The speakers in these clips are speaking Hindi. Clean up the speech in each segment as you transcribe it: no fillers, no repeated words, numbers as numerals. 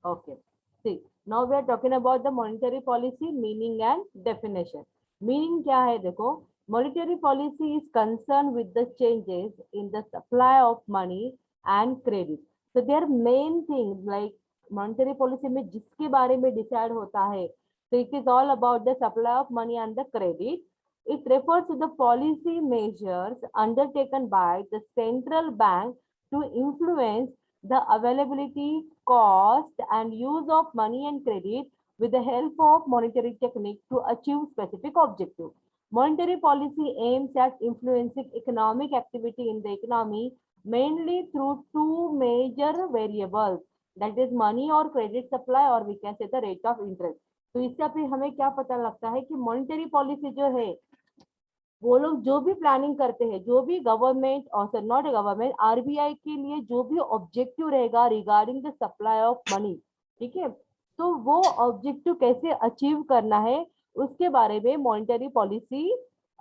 Okay. See, now we are talking about the monetary policy meaning and definition. Meaning क्या है देखो, monetary policy is concerned with the changes in the supply of money and credit. So their main thing like monetary policy में जिसके बारे में decide होता है, so it is all about the supply of money and the credit. It refers to the policy measures undertaken by the central bank to influence the availability, cost, and use of money and credit with the help of monetary technique to achieve specific objective. Monetary policy aims at influencing economic activity in the economy mainly through two major variables, that is money or credit supply, or we can say the rate of interest. तो इससे फिर हमें क्या पता लगता है कि मॉनेटरी पॉलिसी जो है वो लोग जो भी प्लानिंग करते हैं, जो भी गवर्नमेंट और सर नॉट गवर्नमेंट आरबीआई के लिए जो भी ऑब्जेक्टिव रहेगा regarding the supply of money, ठीक है, तो वो ऑब्जेक्टिव कैसे अचीव करना है उसके बारे में मॉनेटरी पॉलिसी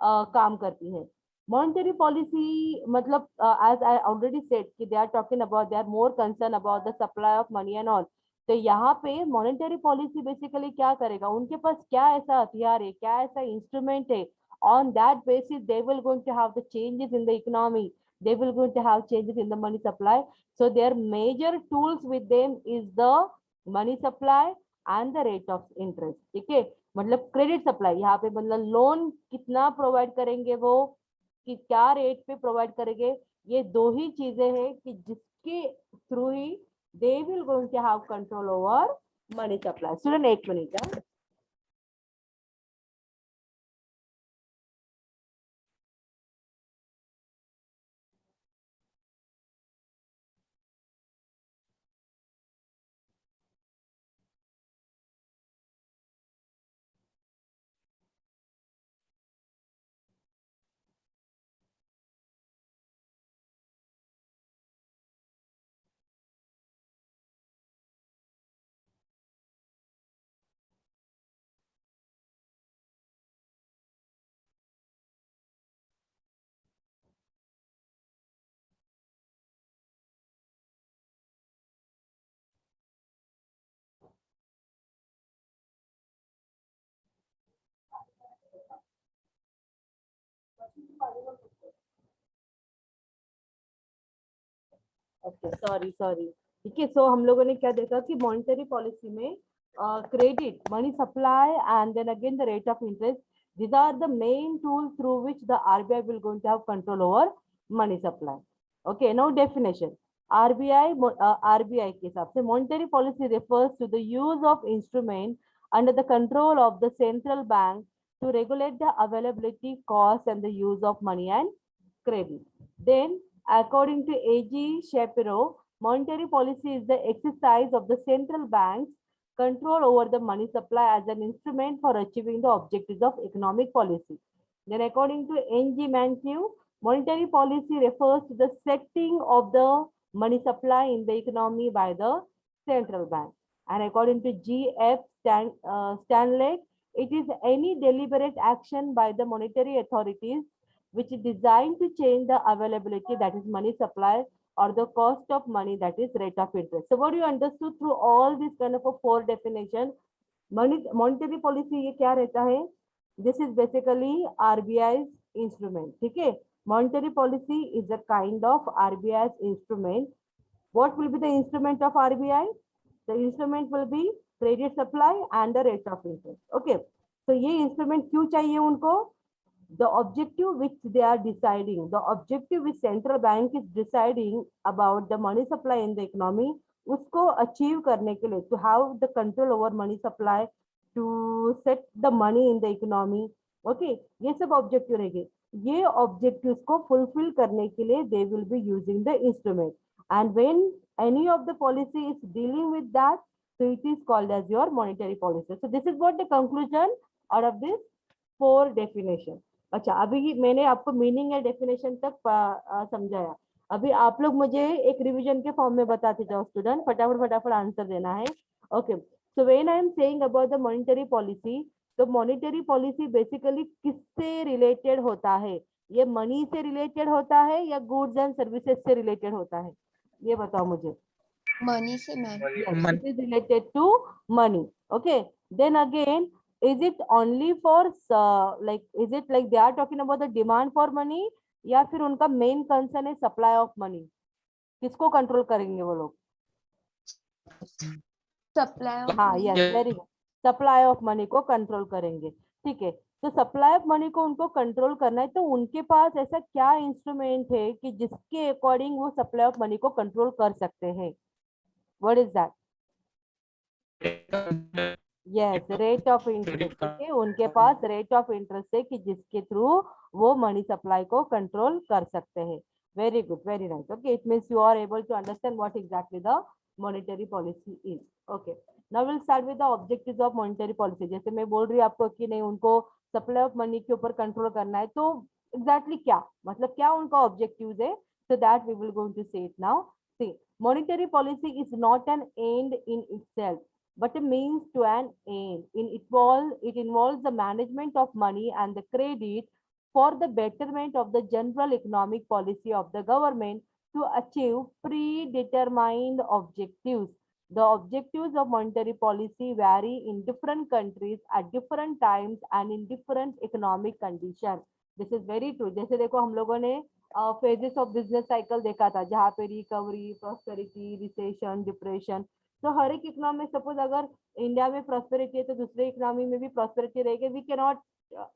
काम करती है. मॉनेटरी पॉलिसी मतलब एज आई ऑलरेडी सेड कि they are talking about, they are more concern about the supply of money and all. तो यहाँ पे मॉनेटरी पॉलिसी बेसिकली क्या करेगा, उनके पास क्या ऐसा हथियार है, क्या ऐसा इंस्ट्रूमेंट है, on that basis they will going to have the changes in the economy, they will going to have changes in the money supply. So their major tools with them is the money supply and the rate of interest. ठीक है, मतलब क्रेडिट सप्लाई यहाँ पे मतलब लोन कितना प्रोवाइड करेंगे वो, कि क्या रेट पे प्रोवाइड करेंगे, ये दो ही चीजें हैं कि जिसके through he they will going to have control over money supply. Student एक मिनट. Okay sorry sorry. ठीक है, सो हम लोगों ने क्या देखा कि मॉनेटरी पॉलिसी में credit, money supply and then again the rate of interest, these are the main tools through which the RBI will going to have control over money supply. Okay, now definition. RBI के हिसाब से monetary policy refers to the use of instrument under the control of the central bank to regulate the availability, cost, and the use of money and credit. Then according to A.G. Shapiro, monetary policy is the exercise of the central bank's control over the money supply as an instrument for achieving the objectives of economic policy. Then according to N.G. Mankiw, monetary policy refers to the setting of the money supply in the economy by the central bank. And according to G.F. Stanley, it is any deliberate action by the monetary authorities which is designed to change the availability, that is money supply, or the cost of money, that is rate of interest. So what you understood through all this kind of a four definition, monetary policy ये क्या रहता है, this is basically RBI's instrument. ठीक है, monetary policy is a kind of RBI's instrument. What will be the instrument of RBI? The instrument will be credit supply and the rate of interest. Okay, so ये instrument क्यों चाहिए उनको? The objective which they are deciding, the objective which central bank is deciding about the money supply in the economy, उसको achieve करने के लिए, to have the control over money supply, to set the money in the economy. Okay, ये सब objective रहेंगे. ये objectives को fulfill करने के लिए they will be using the instrument. And when any of the policy is dealing with that, so it is called as your monetary policy. So this is what the conclusion out of this four definition. अच्छा, अभी मैंने आपको मीनिंग या डेफिनेशन तक समझाया. अभी आप लोग मुझे एक रिवीजन के फॉर्म में बताते जाओ स्टूडेंट, फटाफट फटाफट आंसर देना है. Okay, so when I am saying about the monetary policy, तो मॉनेटरी पॉलिसी बेसिकली किससे रिलेटेड होता है? ये मनी से रिलेटेड होता है या गुड्स एंड सर्विसेज से रिलेटेड होता है? ये बताओ मुझे. मनी से ma'am. Yes, it is related to money. Okay, then again, is it only for like, is it like they are talking about the demand for money, या फिर उनका मेन कंसर्न है सप्लाई ऑफ मनी? किसको कंट्रोल करेंगे वो लोग? सप्लाई ऑफ हाँ, yes, very good, supply of money को कंट्रोल करेंगे। ठीक है, तो सप्लाई ऑफ मनी को उनको कंट्रोल करना है, तो उनके पास ऐसा क्या इंस्ट्रूमेंट है कि जिसके अकॉर्डिंग वो सप्लाई ऑफ मनी को कंट्रोल कर सकते हैं? What is that? Yes, rate of interest. ठीक है, उनके पास रेट ऑफ इंटरेस्ट है कि जिसके थ्रू वो मनी सप्लाई को कंट्रोल कर सकते हैं। Very good, very nice. Okay, it means you are able to understand what exactly the monetary policy is. Okay, now will start with the objectives of monetary policy. जैसे मैं बोल रही हूँ आपको कि नहीं, उनको सप्लाई ऑफ मनी के ऊपर कंट्रोल करना है, तो एग्जैक्टली क्या मतलब, क्या उनका ऑब्जेक्टिव्स है? So that we will going to say it now. See, monetary policy is not an end in itself, but a means to an end. It involves the management of money and the credit for the betterment of the general economic policy of the government to achieve predetermined objectives. The objectives of monetary policy vary in different countries at different times and in different economic conditions. This is very true. जैसे देखो, हम लोगों ने फेजेस ऑफ बिजनेस साइकिल देखा था, जहाँ पे रिकवरी, प्रॉस्पेरिटी, रिसेशन, डिप्रेशन। तो हर एक इकोनॉमी में, सपोज अगर इंडिया में प्रॉस्पेरिटी है तो दूसरे इकोनॉमी में भी प्रॉस्पेरिटी रहेगी, we can not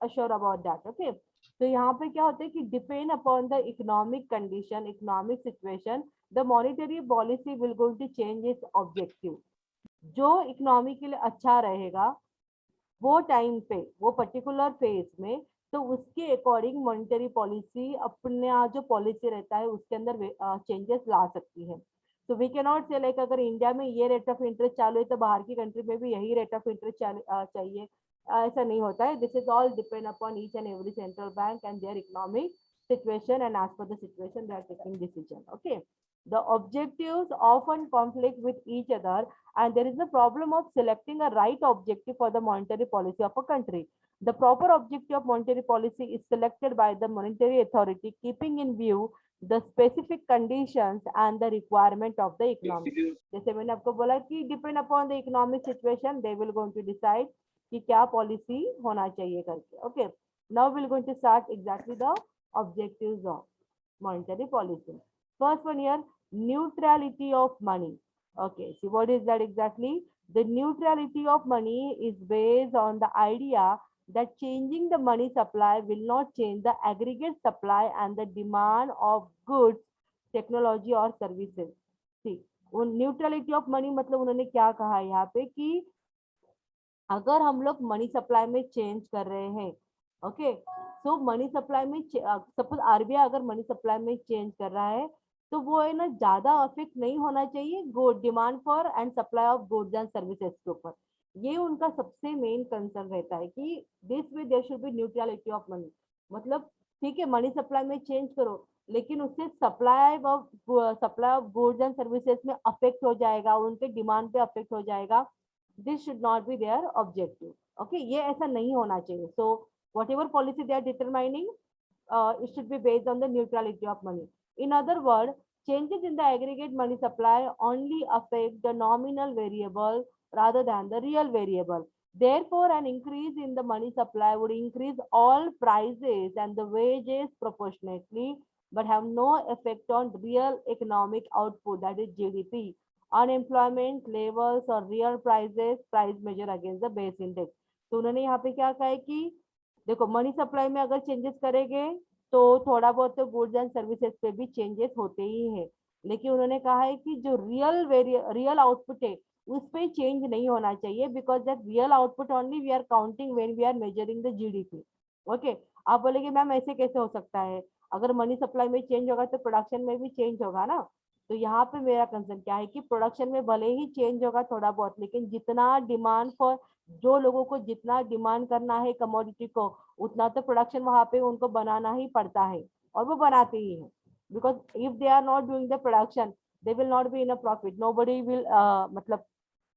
assure about that. Okay, तो यहाँ पे क्या होता है कि depend upon the economic condition, economic situation, the monetary policy will going to change its objective. जो इकोनॉमी के लिए अच्छा रहेगा वो टाइम पे, वो पर्टिकुलर फेज में, तो उसके अकॉर्डिंग मॉनेटरी पॉलिसी अपना जो पॉलिसी रहता है उसके अंदर चेंजेस ला सकती है। तो वी कैन नॉट से लाइक, अगर इंडिया में ये रेट ऑफ इंटरेस्ट चालू है तो बाहर की कंट्री में भी यही रेट ऑफ इंटरेस्ट चाहिए, ऐसा नहीं होता है। This is all depend upon each and every central bank and their economic situation, and as per the situation they are taking decision. Okay, the objectives often conflict with each other, and there is a problem of selecting a right objective for the monetary policy of a country. The proper objective of monetary policy is selected by the monetary authority, keeping in view the specific conditions and the requirement of the economy. जैसे मैंने आपको बोला कि depend upon the economic situation they will going to decide कि क्या policy होना चाहिए करके. Okay, now we're going to start exactly the objectives of monetary policy. First one here, neutrality of money. Okay, see what is that exactly? The neutrality of money is based on the idea that changing the money supply will not change the aggregate supply and the demand of goods, technology or services. See, वो न्यूट्रलिटी ऑफ मनी मतलब उन्होंने क्या कहा है यहाँ पे कि अगर हम लोग मनी सप्लाई में चेंज कर रहे हैं, ओके, सो मनी सप्लाई में सपोज आरबीआई अगर मनी सप्लाई में चेंज कर रहा है, तो वो है ना ज्यादा अफेक्ट नहीं होना चाहिए good demand for and supply of goods and services के ऊपर। ये उनका सबसे मेन कंसर्न रहता है कि this way there should be neutrality of money. मतलब ठीक है, मनी सप्लाई में चेंज करो, लेकिन उससे supply of goods and services में अफेक्ट हो जाएगा, उनके डिमांड पे अफेक्ट हो जाएगा। this should not be their objective. Okay, ये ऐसा नहीं होना चाहिए. So whatever policy they are determining, it should be based on the neutrality of money. In other words, changes in the aggregate money supply only affect the nominal variable rather than the real variable. Therefore, an increase in the money supply would increase all prices and the wages proportionately, but have no effect on real economic output, that is GDP, unemployment levels और real prices, price measure against the base index. तो उन्होंने यहाँ पे क्या कहा है कि देखो, मनी सप्लाई में अगर चेंजेस करेंगे तो थोड़ा बहुत तो गुड्स एंड सर्विसेज पे भी चेंजेस होते ही हैं, लेकिन उन्होंने कहा है कि जो रियल आउटपुट है उस पर चेंज नहीं होना चाहिए, because that real output only we are counting when we are measuring the GDP. Okay, आप बोलेंगे मैम ऐसे कैसे हो सकता है, अगर मनी सप्लाई में चेंज होगा तो प्रोडक्शन में भी चेंज होगा ना। तो यहाँ पे मेरा कंसर्न क्या है कि प्रोडक्शन में भले ही चेंज होगा थोड़ा बहुत, लेकिन जितना डिमांड फॉर, जो लोगों को जितना डिमांड करना है कमोडिटी को, उतना तो प्रोडक्शन वहां पे उनको बनाना ही पड़ता है, और वो बनाते ही है। Because if they are not doing the production they will not be in a profit, nobody will, मतलब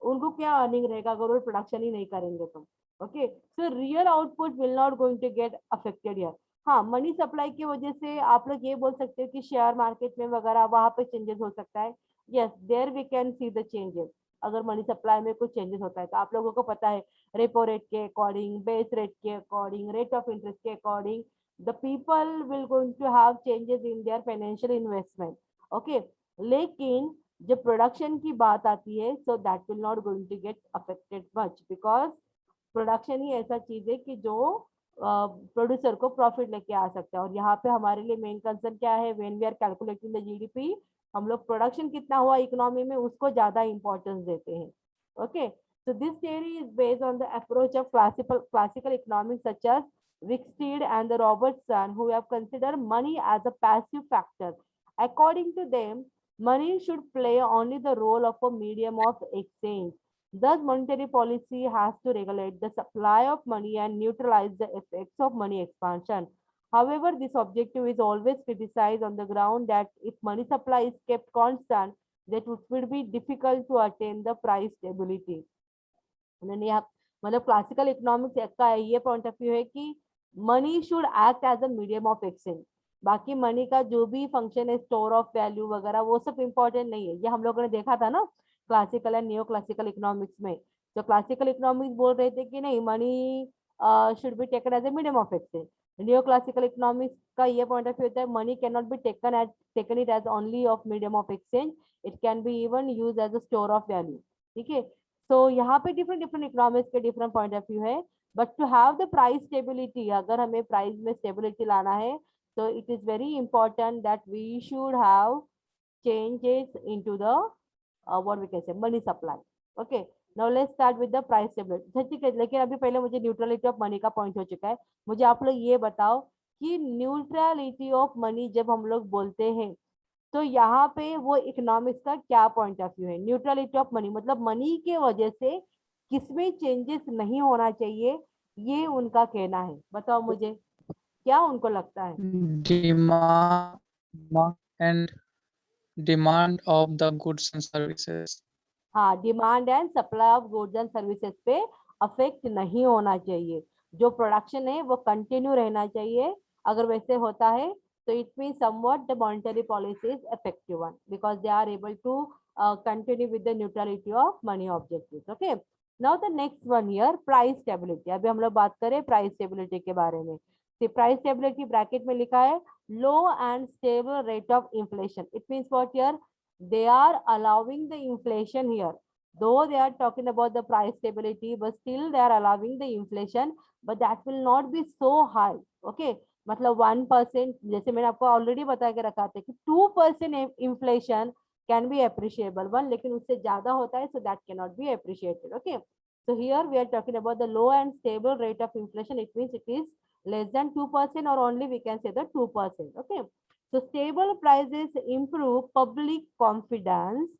उनको क्या अर्निंग रहेगा अगर वो प्रोडक्शन ही नहीं करेंगे तो। Okay, so real output will not going to get affected here. हाँ, मनी सप्लाई की वजह से आप लोग ये बोल सकते हो कि शेयर मार्केट में वगैरह वहां पे चेंजेस हो सकता है, yes, there we can see the changes. अगर मनी सप्लाई में कुछ चेंजेस होता है तो आप लोगों को पता है रेपो रेट के अकॉर्डिंग, बेस रेट के अकॉर्डिंग, रेट ऑफ इंटरेस्ट के according the people will going to have changes in their financial investment. Okay, लेकिन जब प्रोडक्शन की बात आती है so that will not going to get affected much, because production ही ऐसा चीज है कि जो प्रोड्यूसर को प्रॉफिट लेके आ सकता है। और यहाँ पे हमारे लिए मेन कंसर्न क्या है, when we are calculating the GDP, हम लोग प्रोडक्शन कितना हुआ इकोनॉमी में उसको ज्यादा इंपॉर्टेंस देते हैं। Okay, so this theory is based on the approach of classical economics such as Wicksteed and the Robertson, who have considered money as a passive factor. According to them, money should play only the role of a medium of exchange. Thus, monetary policy has to regulate the supply of money and neutralize the effects of money expansion. However, this objective is always criticized on the ground that if money supply is kept constant, that it would be difficult to attain the price stability. उन्होंने यहाँ मतलब क्लासिकल इकोनॉमिक्स का ये पॉइंट ऑफ व्यू है कि money should act as a medium of exchange. बाकी मनी का जो भी फंक्शन है, स्टोर ऑफ वैल्यू वगैरह, वो सब इंपॉर्टेंट नहीं है। ये हम लोगों ने देखा था ना classical and neo classical economics में। तो क्लासिकल इकोनॉमिक्स बोल रहे थे कि नहीं, money should be taken as a medium of exchange. Neo classical economics का ये पॉइंट ऑफ व्यू होता है money can not be taken it as only of medium of exchange, it can be even use as a store of value. ठीक है, तो यहाँ पे डिफरेंट डिफरेंट इकोनॉमिक्स के डिफरेंट पॉइंट ऑफ व्यू है। But to have the price stability, अगर हमें प्राइस में स्टेबिलिटी लाना है तो it is very important that we should have changes into the what we can say money supply. Okay, now let's start with the price stability. ठीक है, लेकिन अभी पहले मुझे न्यूट्रलिटी ऑफ मनी का पॉइंट हो चुका है। मुझे आप लोग ये बताओ कि न्यूट्रलिटी ऑफ मनी जब हम लोग बोलते हैं तो यहाँ पे वो इकोनॉमिक्स का क्या पॉइंट ऑफ व्यू है। न्यूट्रलिटी ऑफ मनी मतलब मनी के वजह से किसमें चेंजेस नहीं होना चाहिए, ये उनका कहना है। बताओ मुझे क्या उनको लगता है। Demand and demand of the goods and services. हाँ, demand and supply of goods and services पे अफेक्ट नहीं होना चाहिए। जो प्रोडक्शन है वो कंटिन्यू रहना चाहिए। अगर वैसे होता है तो it mean somewhat the monetary policy is effective one, because they are able to continue with the neutrality of money objectives. Okay, now the next one year price stability. अभी हम लोग बात करें प्राइस स्टेबिलिटी के बारे में। प्राइस स्टेबिलिटी ब्रैकेट में लिखा है low and stable rate of inflation. It means what year they are allowing the inflation here, though they are talking about the price stability, but still they are allowing the inflation, but that will not be so high. Okay, मतलब 1%, जैसे मैंने आपको ऑलरेडी बता के रखा था कि 2% inflation can be appreciable one, लेकिन उससे ज्यादा होता है, so that cannot be appreciated. Okay, so here we are talking about the low and stable rate of inflation. It means it is less than 2% or only we can say the 2%. Okay, so stable prices improve public confidence,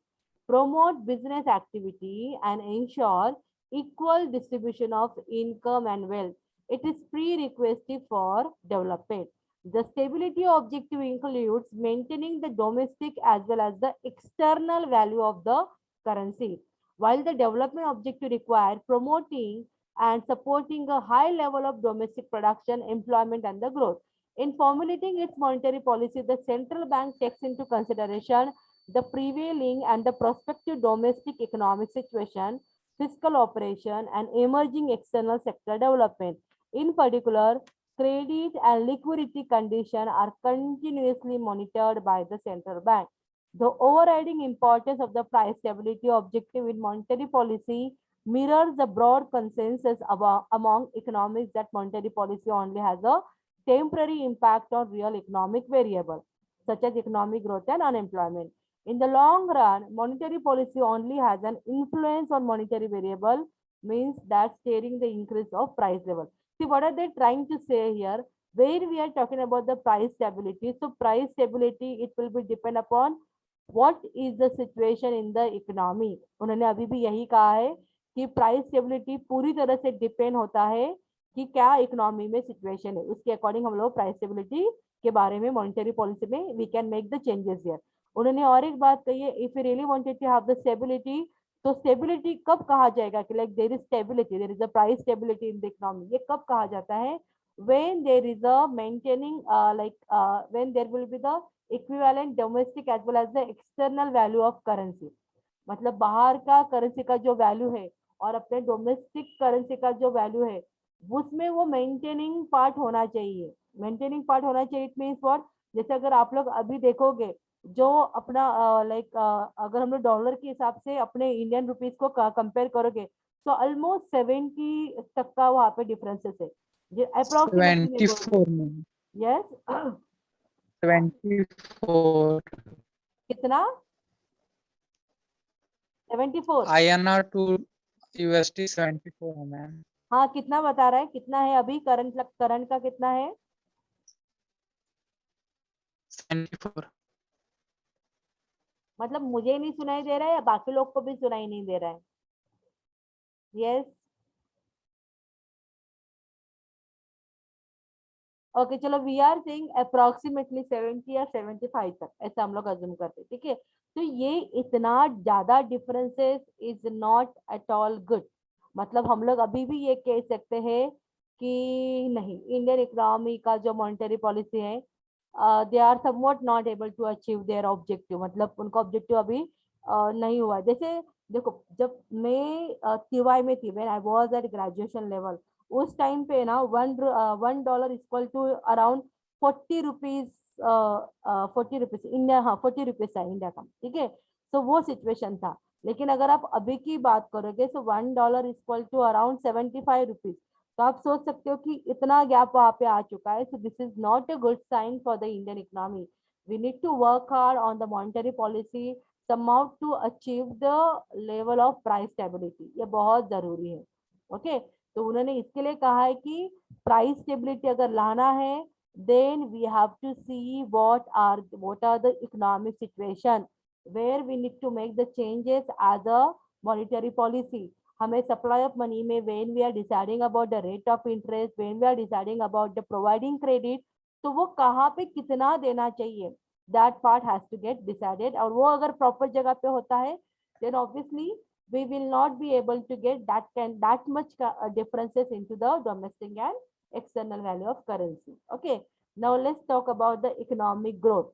promote business activity, and ensure equal distribution of income and wealth. It is prerequisite for development. The stability objective includes maintaining the domestic as well as the external value of the currency, while the development objective requires promoting and supporting a high level of domestic production, employment, and the growth. In formulating its monetary policy, the central bank takes into consideration the prevailing and the prospective domestic economic situation, fiscal operation, and emerging external sector development. In particular, credit and liquidity conditions are continuously monitored by the central bank. The overriding importance of the price stability objective in monetary policy mirrors the broad consensus among economists that monetary policy only has a temporary impact on real economic variables, such as economic growth and unemployment. In the long run, monetary policy only has an influence on monetary variable, means that steering the increase of price level. See, what are they trying to say here? Where we are talking about the price stability, so price stability, it will be depend upon what is the situation in the economy. उन्होंने अभी भी यही कहा है कि प्राइस स्टेबिलिटी पूरी तरह से डिपेंड होता है कि क्या इकोनॉमी में सिचुएशन है, उसके अकॉर्डिंग हम लोग प्राइस स्टेबिलिटी के बारे में मॉनेटरी पॉलिसी में we can make the changes here. उन्होंने और एक बात कही है, if you really wanted to have the stability, तो स्टेबिलिटी कब कहा जाएगा कि like there is stability, there is a price stability in the economy, ये कब कहा जाता है? when there is a maintaining when there will be the equivalent domestic as well as the external value of currency. मतलब बाहर का करेंसी का जो वैल्यू है और अपने डोमेस्टिक करेंसी का जो वैल्यू है, उसमें वो मेंटेनिंग पार्ट होना चाहिए। मेंटेनिंग पार्ट होना चाहिए, इट मीन्स व्हाट, जैसे अगर आप लोग अभी देखोगे जो अपना लाइक अगर हम लोग डॉलर के हिसाब से अपने इंडियन रुपीस को कंपेयर करोगे, तो ऑलमोस्ट 70 तक का वहाँ पे डिफरेंसेस है, जो अप्रोक्सीमेटली मैं बोल रही 24 में हूँ। यस 24 कितना? 74? INR to USD 74 है मैम। हाँ, कितना बता रहा है, कितना है अभी करंट? करंट का कितना है? 74। मतलब मुझे नहीं सुनाई दे रहा है या बाकी लोग को भी सुनाई नहीं दे रहा है? यस, ओके चलो, वी आर सेइंग अप्रोक्सीमेटली 70 या 75 तक, ऐसा हम लोग अज्यूम करते हैं, ठीक है। तो ये इतना ज्यादा differences is not at all good. मतलब हम लोग अभी भी ये कह सकते हैं कि नहीं, इंडियन इकोनॉमी का जो मॉनेटरी पॉलिसी है, they are somewhat not able to achieve their objective. मतलब उनका ऑब्जेक्टिव अभी नहीं हुआ। जैसे देखो, जब मैं टीवाई में थी, when I was at graduation level, उस टाइम पे ना $1 equal to around 40 rupees. 40 rupees India, हाँ 40 रुपीज था इंडिया का, ठीक है। तो वो सिचुएशन था। लेकिन अगर आप अभी की बात करोगे तो $1 इक्वल टू अराउंड 75 रुपीज। तो आप सोच सकते हो कि इतना गैप वहां पे आ चुका है। So this is not a good sign for the Indian economy. We need to work hard on the monetary policy somehow to achieve the level of price stability। ये बहुत जरूरी है। ओके, तो उन्होंने इसके लिए कहा है कि प्राइस स्टेबिलिटी अगर लाना है, then we have to see what are the economic situation where we need to make the changes as a monetary policy. हमें सप्लाई ऑफ मनी में when we are deciding about the rate of interest, when we are deciding about the providing credit, तो वो कहाँ पे कितना देना चाहिए, that part has to get decided. और वो अगर प्रॉपर जगह पे होता है, then obviously we will not be able to get that much differences into the domestic and external value of currency। Okay, now let's talk about the economic growth।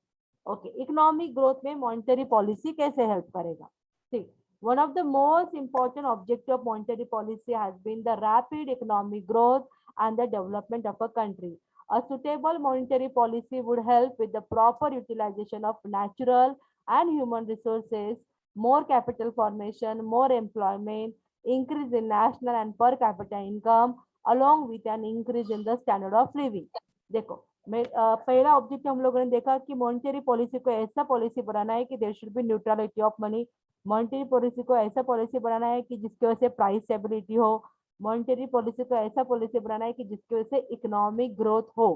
okay, economic growth में monetary policy कैसे help करेगा? ठीक, one of the most important objective of monetary policy has been the rapid economic growth and the development of a country। A suitable monetary policy would help with the proper utilization of natural and human resources, more capital formation, more employment, increase in national and per capita income, along with an increase in the standard of living। देखो, मैं पहला ऑब्जेक्टिव हम लोगों ने देखा कि मॉनेटरी पॉलिसी को ऐसा पॉलिसी बनाना है कि there should be neutrality of money. Monetary policy को ऐसा पॉलिसी बनाना है कि जिसकी वजह से प्राइस स्टेबिलिटी हो। मॉनेटरी पॉलिसी को ऐसा पॉलिसी बनाना है कि जिसकी वजह से इकोनॉमिक ग्रोथ हो।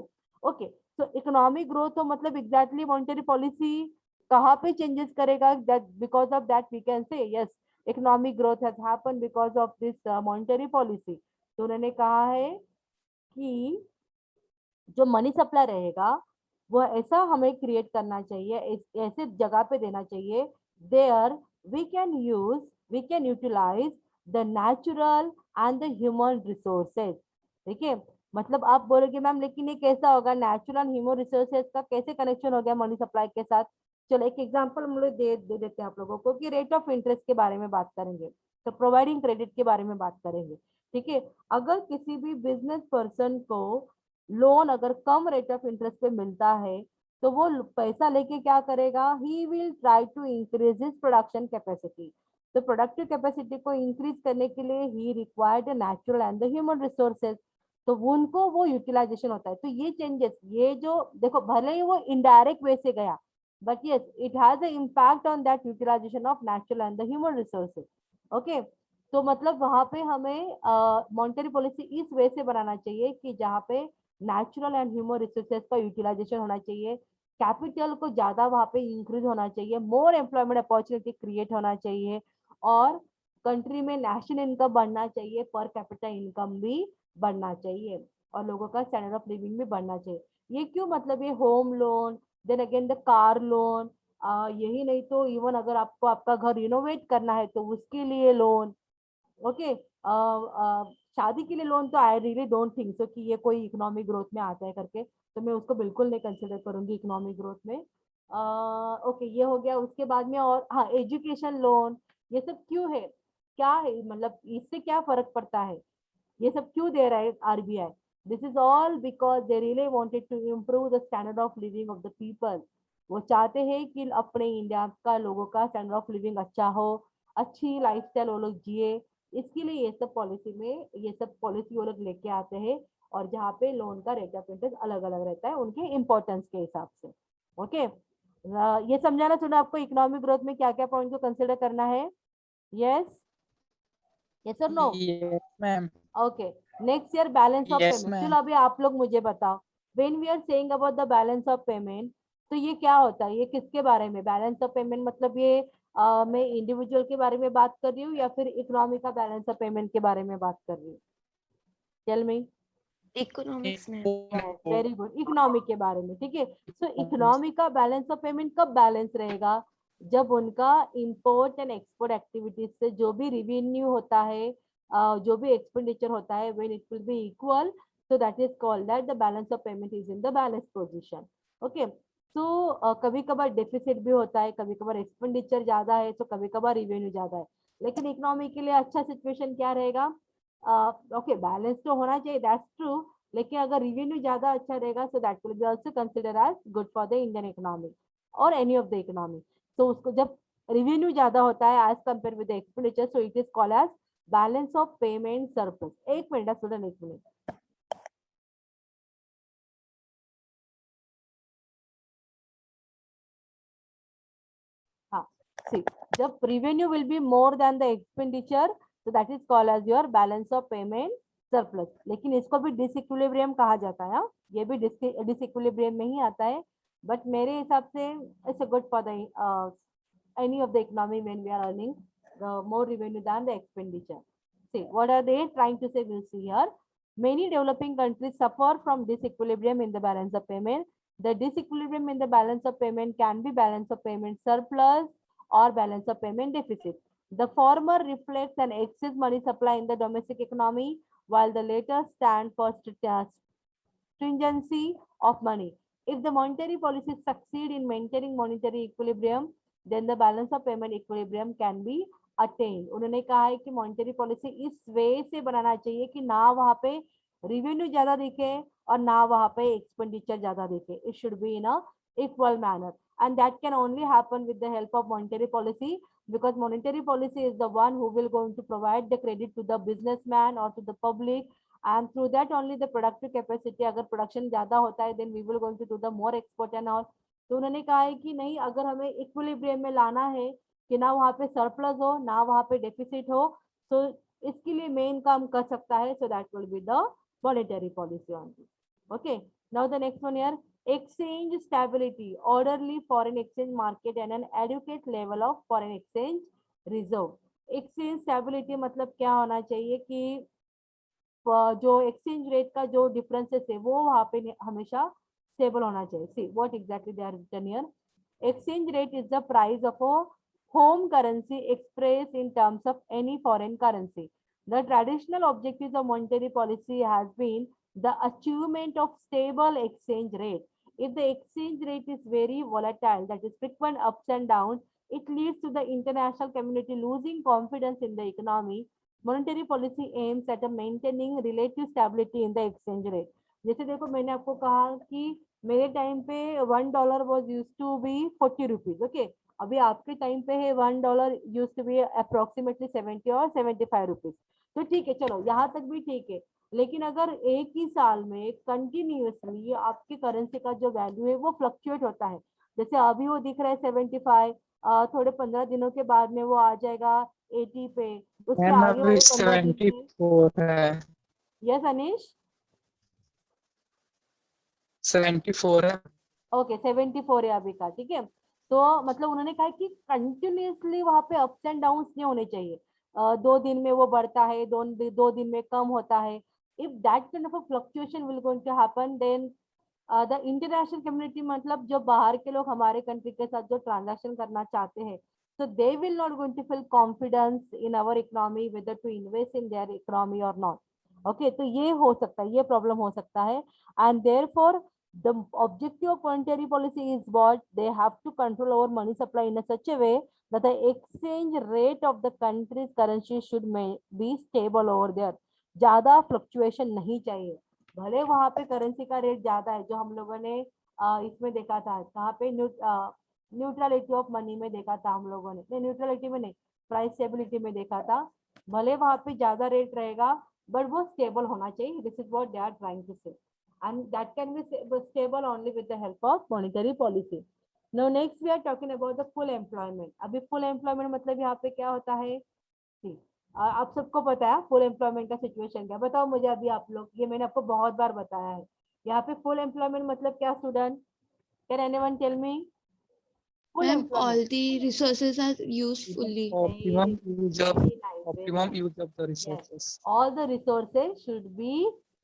ओके, तो इकोनॉमिक ग्रोथ हो मतलब एग्जैक्टली मॉनेटरी पॉलिसी कहाँ पे चेंजेस करेगा? That because of that we can say yes, economic growth has happen because of this monetary policy. तो उन्होंने कहा है कि जो मनी सप्लाई रहेगा वो ऐसा हमें क्रिएट करना चाहिए, ऐसे जगह पे देना चाहिए there we can utilize the natural and the human resources. ठीक है, मतलब आप बोलोगे मैम लेकिन ये कैसा होगा, नेचुरल एंड ह्यूमन रिसोर्सेज का कैसे कनेक्शन हो गया मनी सप्लाई के साथ? चलो एक एग्जांपल हम लोग दे देते हैं आप लोगों को कि रेट ऑफ इंटरेस्ट के बारे में बात करेंगे, तो प्रोवाइडिंग क्रेडिट के बारे में बात करेंगे। ठीक है, अगर किसी भी बिजनेस पर्सन को लोन अगर कम रेट ऑफ इंटरेस्ट पे मिलता है, तो वो पैसा लेके क्या करेगा? He will try to increase his production capacity. तो प्रोडक्टिव कैपेसिटी को इंक्रीज करने के लिए he required natural and the human resources, तो उनको वो यूटिलाइजेशन होता है। तो ये चेंजेस, ये जो देखो भले ही वो इनडायरेक्ट वे से गया, but yes it has a impact on that utilization of natural and the human resources. Okay, तो मतलब वहां पे हमें मॉनेटरी पॉलिसी इस वे से बनाना चाहिए कि जहाँ पे नेचुरल एंड ह्यूमन रिसोर्सेज का यूटिलाइजेशन होना चाहिए, कैपिटल को ज्यादा वहां पे इंक्रीज होना चाहिए, मोर एम्प्लॉयमेंट अपॉर्चुनिटी क्रिएट होना चाहिए, और कंट्री में नेशनल इनकम बढ़ना चाहिए, पर कैपिटा इनकम भी बढ़ना चाहिए, और लोगों का स्टैंडर्ड ऑफ लिविंग भी बढ़ना चाहिए। ये क्यों? मतलब ये home loan, then again the car loan, यही नहीं तो इवन अगर आपको आपका घर रिनोवेट करना है तो उसके लिए लोन। ओके, शादी के लिए लोन तो I really don't think so कि ये कोई इकोनॉमिक ग्रोथ में आता है करके, तो मैं उसको बिल्कुल नहीं कंसिडर करूंगी इकोनॉमिक ग्रोथ में। ओके, ये हो गया। उसके बाद में और हाँ, एजुकेशन लोन, ये सब क्यों है, क्या है, मतलब इससे क्या फर्क पड़ता है, ये सब क्यों दे रहा है RBI? This is all because they really wanted to improve the standard of living of the people. वो चाहते हैं कि अपने इंडिया का लोगों का स्टैंडर्ड ऑफ लिविंग अच्छा हो, अच्छी लाइफस्टाइल वो लोग जिए। इसके लिए ये सब पॉलिसी में, ये सब पॉलिसी वो लोग लेके आते हैं। और जहाँ पे लोन का रेट ऑफ इंटरेस्ट अलग अलग रहता है उनके इम्पोर्टेंस के हिसाब से। ओके, ये समझाना सुना आपको इकोनॉमिक ग्रोथ में क्या क्या पॉइंट को कंसिडर करना है? यस, यस और no? Yes, ma'am. Okay, next year balance of Yes, payment. ma'am. चलो अभी आप लोग मुझे बताओ, when we are saying about the balance of payment, तो ये क्या होता है, ये किसके बारे में बैलेंस ऑफ पेमेंट, मतलब ये मैं इंडिविजुअल के बारे में बात कर रही हूँ या फिर इकोनॉमी का बैलेंस ऑफ पेमेंट के बारे में बात कर रही हूँ? Tell me. इकोनॉमिक्स में। यस, वेरी गुड, इकोनॉमी के बारे में, ठीक है। सो इकोनॉमी का बैलेंस ऑफ पेमेंट कब बैलेंस रहेगा? जब उनका इंपोर्ट एंड एक्सपोर्ट एक्टिविटीज से जो भी रिवेन्यू होता है, जो भी एक्सपेंडिचर होता है, when it will be equal, so that is called that the balance of payment is in the balance position. Okay, so कभी कभार डेफिसिट भी होता है, कभी कभार एक्सपेंडिचर ज्यादा है, तो कभी कभार रिवेन्यू ज्यादा है। लेकिन इकोनॉमी के लिए अच्छा सिचुएशन क्या रहेगा? ओके, बैलेंस तो होना चाहिए, दैट्स ट्रू। लेकिन अगर रिवेन्यू ज्यादा अच्छा रहेगा, so that will be also consider as good for the Indian economy और एनी ऑफ द इकोनॉमी। तो उसको जब रिवेन्यू ज्यादा होता है as compare with the expenditure, so it is called as balance of payment surplus. एक मिनट स्टूडेंट, एक मिनट। हाँ, सी, जब revenue will be more than the expenditure, so that is called as your balance of payment surplus। लेकिन इसको भी डिसइक्विलिब्रियम कहा जाता है। हाँ, ये भी डिसइक्विलिब्रियम में ही आता है, बट मेरे हिसाब से it's a good for the any of the economy when we are earning the more revenue than the expenditure। See, what are they trying to say? We'll see here. Many developing countries suffer from disequilibrium in the balance of payment. The disequilibrium in the balance of payment can be balance of payment surplus or balance of payment deficit. The former reflects an excess money supply in the domestic economy, while the latter stand for stringency of money. If the monetary policies succeed in maintaining monetary equilibrium, then the balance of payment equilibrium can be attained। उन्होंने कहा है कि मॉनेटरी पॉलिसी इस वे से बनाना चाहिए कि ना वहां पे रिवेन्यू ज्यादा दिखे और ना वहां पे एक्सपेंडिचर ज्यादा दिखे। It should be in a equal manner, and that can only happen with the help of monetary policy, because monetary policy is the one who will going to provide the credit to the businessman or to the public, and through that only the productive capacity, अगर प्रोडक्शन ज्यादा होता है then we will going to do the more export and all। तो उन्होंने कहा है कि नहीं, अगर हमें इक्विलिब्रियम में लाना है कि ना वहाँ पे सरप्लस हो ना वहाँ पे डेफिसिट हो, तो इसके लिए मेन काम कर सकता है, so that will be the monetary policy on this. Okay, now the next one here, exchange stability, orderly foreign exchange market and an adequate level of foreign exchange reserve। exchange stability मतलब क्या होना चाहिए कि जो एक्सचेंज रेट का जो डिफरेंसेस है वो वहाँ पे हमेशा स्टेबल होना चाहिए। See what exactly they are written here, exchange rate is the price of a home currency expressed in terms of any foreign currency। The traditional objectives of monetary policy has been the achievement of stable exchange rate। If the exchange rate is very volatile, that is frequent ups and downs, it leads to the international community losing confidence in the economy। Monetary policy aims at maintaining relative stability in the exchange rate। जैसे देखो, मैंने आपको कहा कि मेरे टाइम पे $1 was use to be 40 rupees. Okay, अभी आपके टाइम पे है $1 यूज टू बी अप्रोक्सीमेटली 70 और 75 रुपीज। तो ठीक है, चलो यहाँ तक भी ठीक है। लेकिन अगर एक ही साल में कंटिन्यूअसली आपकी करेंसी का जो वैल्यू है वो फ्लक्चुएट होता है, जैसे अभी वो दिख रहा है 75, थोड़े 15 दिनों के बाद में वो आ जाएगा 80 पे, उसके मैम आगे अभी वाले 15 दिन में। 74 है। यस अनिश, 74 है। ओके 74 है अभी का, ठीक है। तो मतलब उन्होंने कहा कि कंटिन्यूअसली वहां पे अप्स एंड डाउन्स नहीं होने चाहिए। 2 दिन में वो बढ़ता है, 2 दिन में कम होता है। If that kind of a fluctuation will going to happen, then the international community, मतलब जो बाहर के लोग हमारे कंट्री के साथ जो ट्रांजैक्शन करना चाहते हैं, so they will not going to feel confidence in our economy whether to invest in their economy or not। Okay, तो ये हो सकता है, ये प्रॉब्लम हो सकता है। And therefore The objective of monetary policy is what? They have to control our money supply in a such a way that the exchange rate of the country's currency should be stable over there. ज्यादा फ्लक्चुएशन नहीं चाहिए, भले वहां पे करेंसी का रेट ज्यादा है, जो हम लोगों ने इसमें देखा था, कहाँ पे न्यूट्रलिटी ऑफ मनी में देखा था हम लोगों ने, नहीं न्यूट्रलिटी में नहीं, प्राइस स्टेबिलिटी में देखा था, भले वहां पे ज्यादा रेट रहेगा बट वो स्टेबल होना चाहिए. This is what they are trying to say, and that can be stable only with the help of monetary policy. Now next we are talking about the full employment. अभी full employment मतलब यहाँ पे क्या होता है? See, आप सबको पता है फुल एम्प्लॉयमेंट का सिचुएशन क्या, बताओ मुझे अभी आप लोग, ये मैंने आपको बहुत बार बताया है. यहाँ पे फुल एम्प्लॉयमेंट मतलब क्या student? Can anyone tell me? Full Ma'am, employment, all the resources are used fully. Optimum use of very nice, very optimum nice. use of the Yes, resources. all the resources should be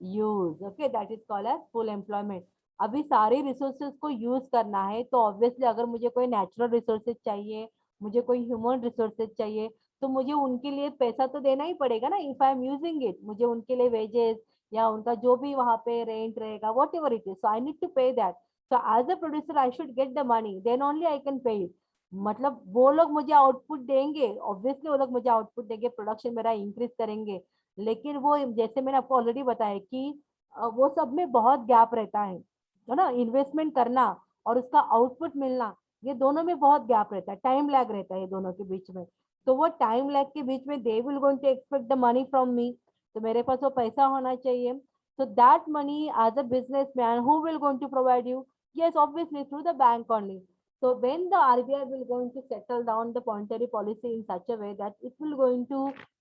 used. Okay, that is called as full employment. अभी सारे रिसोर्सेज को यूज करना है तो ऑब्वियसली अगर मुझे कोई नेचुरल रिसोर्सेज चाहिए, मुझे कोई ह्यूमन रिसोर्सेज चाहिए, तो मुझे उनके लिए पैसा तो देना ही पड़ेगा ना. If I am using it, मुझे उनके लिए वेजेस या उनका जो भी वहां पे रेंट रहेगा, whatever it is, so I need to pay that. So as a producer I should get the money, then only I can pay it. मतलब वो लोग मुझे आउटपुट देंगे, ऑब्वियसली वो लोग मुझे आउटपुट देंगे, प्रोडक्शन मेरा इंक्रीज करेंगे, लेकिन वो जैसे मैंने आपको ऑलरेडी बताया कि वो सब में बहुत गैप रहता है ना. इन्वेस्टमेंट करना और उसका आउटपुट मिलना, ये दोनों में बहुत गैप रहता है, टाइम लैग रहता है ये दोनों के बीच में. तो वो टाइम लैग के बीच में they will going to expect the money from me, तो मेरे पास वो पैसा होना चाहिए. So that money as a businessman who will going to provide you? Yes, obviously through the bank only. So when the RBI will going to settle down the monetary policy in such a way that it will going to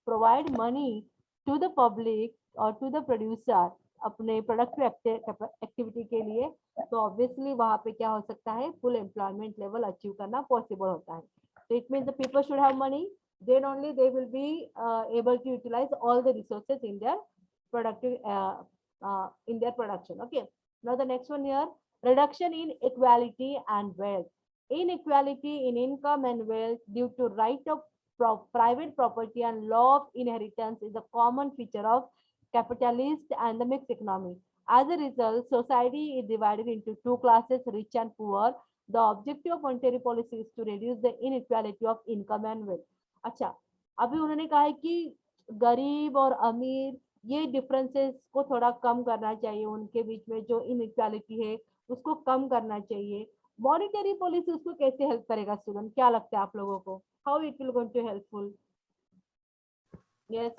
provide money to the public or to the producer अपने प्रोडक्टिव एक्टिविटी के लिए, तो ऑब्वियसली वहां पे क्या हो सकता है, फुल एम्प्लॉयमेंट लेवल अचीव करना पॉसिबल होता है. So it means the people should have money, then only they will be able to utilize all the resources in their productive in their production. Okay, now the next one here, reduction in equality and wealth. Inequality in income and wealth due to right of private property and law of inheritance is a common feature of capitalist and the mixed economy. As a result, society is divided into two classes, rich and poor. The objective of monetary policy is to reduce the inequality of income and wealth. अच्छा, अभी उन्होंने कहा है कि गरीब और अमीर ये डिफरेंसेस को थोड़ा कम करना चाहिए, उनके बीच में जो इनइक्वालिटी है उसको कम करना चाहिए. मॉनेटरी पॉलिसी उसको कैसे हेल्प करेगा स्टूडेंट, क्या लगता है आप लोगों को? How it will going to helpful? Yes,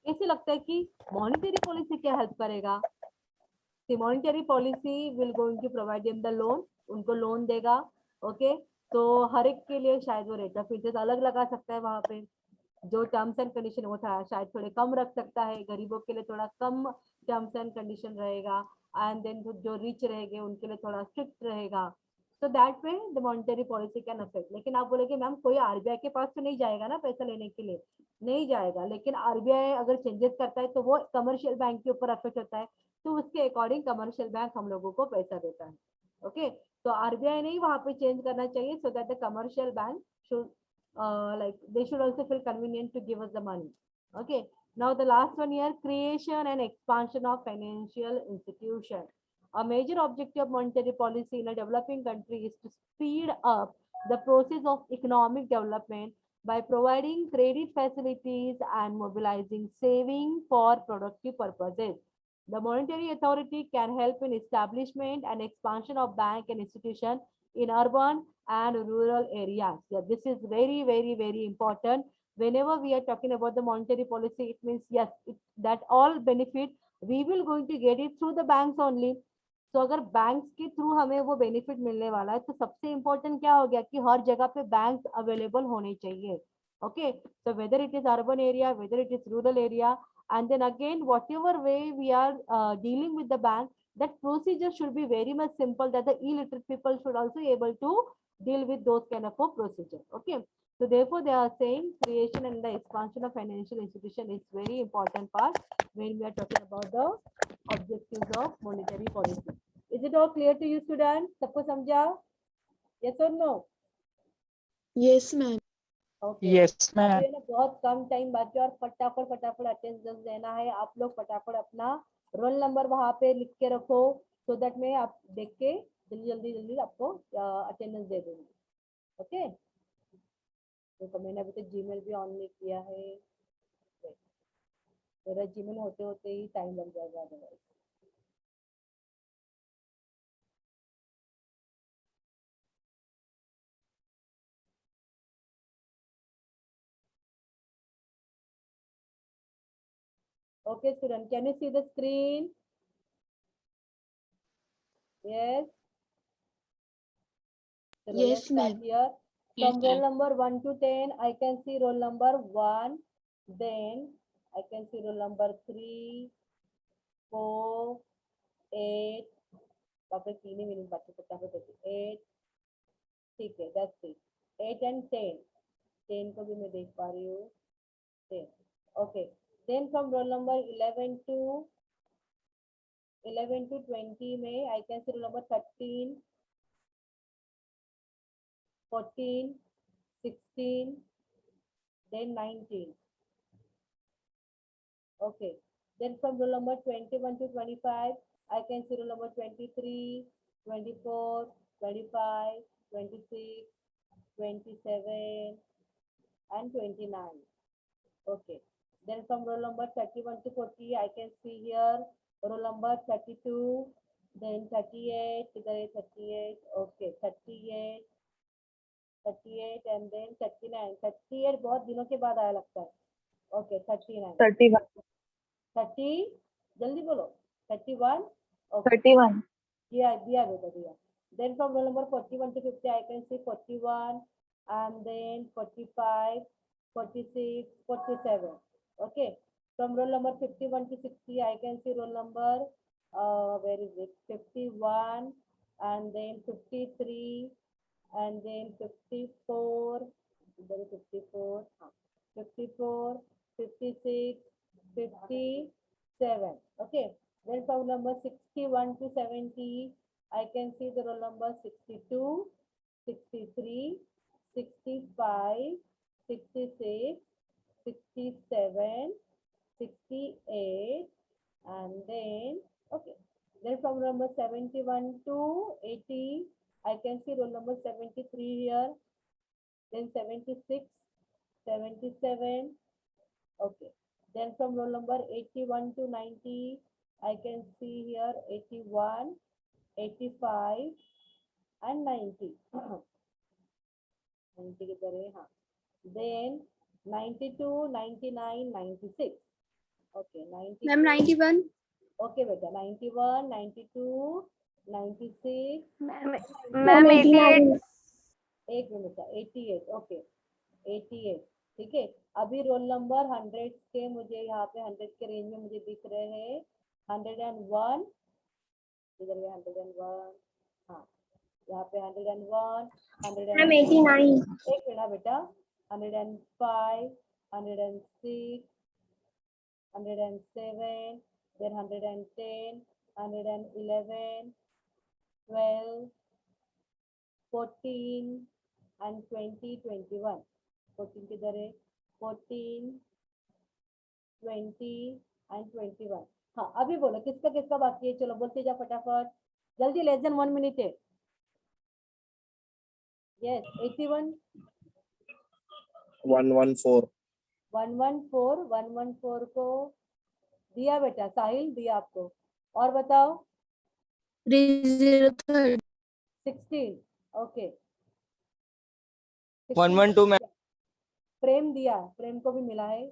कैसे लगता है कि मॉनेटरी पॉलिसी क्या हेल्प करेगा? Monetary policy will going to provide them the loan, उनको लोन देगा. ओके, तो हर एक के लिए शायद वो रेट ऑफ इंटरेस्ट अलग लगा सकता है, वहां पे जो टर्म्स एंड कंडीशन वो था शायद थोड़े कम रख सकता है, गरीबों के लिए थोड़ा कम टर्म्स एंड कंडीशन रहेगा, एंड देन जो रिच रहेंगे उनके लिए थोड़ा स्ट्रिक्ट रहेगा. So that way the monetary policy can affect. लेकिन आप बोलेगे मैम कोई आरबीआई के पास तो नहीं जाएगा ना पैसा लेने के लिए? नहीं जाएगा, लेकिन आरबीआई अगर चेंजेस करता है तो वो कमर्शियल बैंक के ऊपर अफेक्ट होता है, तो उसके अकॉर्डिंग कमर्शियल बैंक हम लोगों को पैसा देता है. ओके, तो आरबीआई नहीं वहां पे चेंज करना चाहिए, so that the commercial bank should like they should also feel convenient to give us the money. Okay, now the last one here, creation and expansion of financial institution. A major objective of monetary policy in a developing country is to speed up the process of economic development by providing credit facilities and mobilizing saving for productive purposes. The monetary authority can help in establishment and expansion of bank and institution in urban and rural areas. Yeah, this is very, very, very important. Whenever we are talking about the monetary policy, it means yes, that all benefit we will going to get it through the banks only. तो अगर बैंक्स के थ्रू हमें वो बेनिफिट मिलने वाला है, तो सबसे इम्पोर्टेंट क्या हो गया कि हर जगह पे बैंक्स अवेलेबल होने चाहिए. Okay, so whether it is urban area, whether it is rural area, and then again whatever way we are dealing with the bank, that procedure should be very much simple, that the illiterate people should also able to deal with those kind of a procedure. Okay, so therefore they are saying creation and the expansion of financial institution is very important part when we are talking about the objectives of monetary policy. Is it all clear to you students? सबको समझा? Yes or no? Yes, ma'am. Okay. Yes, ma'am. अभी है ना बहुत कम टाइम बाकी और फटाफट फटाफट अटेंडेंस देना है. आप लोग फटाफट अपना रोल नंबर वहां पे लिख के रखो, सो दैट मैं आप देख के जल्दी जल्दी आपको अटेंडेंस दे दूंगी। ओके, तो मैंने अभी तक जीमेल भी ऑन नहीं किया है, मेरा जीमेल होते होते ही टाइम लग जाएगा otherwise. Okay, student, can you see the screen? Yes. Chalo, Yes, let's start ma'am. here. Yes, From roll ma'am. number 1 to 10, I can see roll number 1. Then I can see roll number 3, 4, 8. बाप रे, 3 ही मिनट बाकी, फटाफट होती 8. ठीक है, that's it. 8 and 10. 10 को भी मैं देख पा रही हूँ. 10. Okay. Then from roll number 11 to 20 में I can see roll number 13, 14, 16, then 19. Okay. Then from roll number 21 to 25, I can see roll number 23, 24, 25, 26, 27, and 29. Okay. Then from roll number 31 to 40, I can see here roll number 32, then 38, 38, okay, 38, 38, and then 39. 38 बहुत दिनों के बाद आया लगता है. Okay, 39. 31. 30, जल्दी बोलो. 31. Okay. 31. दिया बेटा दिया. Then from roll number 41 to 50, I can see 41, and then 45, 46, 47. Okay. From roll number 51 to 60, I can see roll number, where is it? 51, and then 53, and then 54. There is 54. 54, 56, 57. Okay. Then from number 61 to 70, I can see the roll number 62, 63, 65, 66, 67, 68, and then, okay. Then from number 71 to 80, I can see roll number 73 here, then 76, 77, okay. Then from roll number 81 to 90, I can see here 81, 85, and 90. 90 किधर है? हाँ. Then 92, 99, 96. Okay, 92. Ma'am, 91. Okay, बेटा 91, 92, 96. Ma'am, 88. एक मिनट, 88. ओके, 88. ठीक है. अभी रोल नंबर 100 के मुझे यहाँ पे 100 के रेंज में मुझे दिख रहे हैं 101. इधर में 101. हाँ, यहाँ पे 101, 89. एक मिनट बेटा. 105, 106, 107, then 110, 111, 12, 14, and 20, 21. 14 किधर है? 14, 20, and 21. हाँ, अभी बोलो किसका किसका बाकी है. चलो बोलते जा फटाफट, जल्दी. लेस देन 1 मिनट है. यस, 81. 114. 114 को दिया बेटा. साहिल दिया आपको. और बताओ. 303. 16. ओके. 112 में प्रेम दिया, प्रेम को भी मिला है.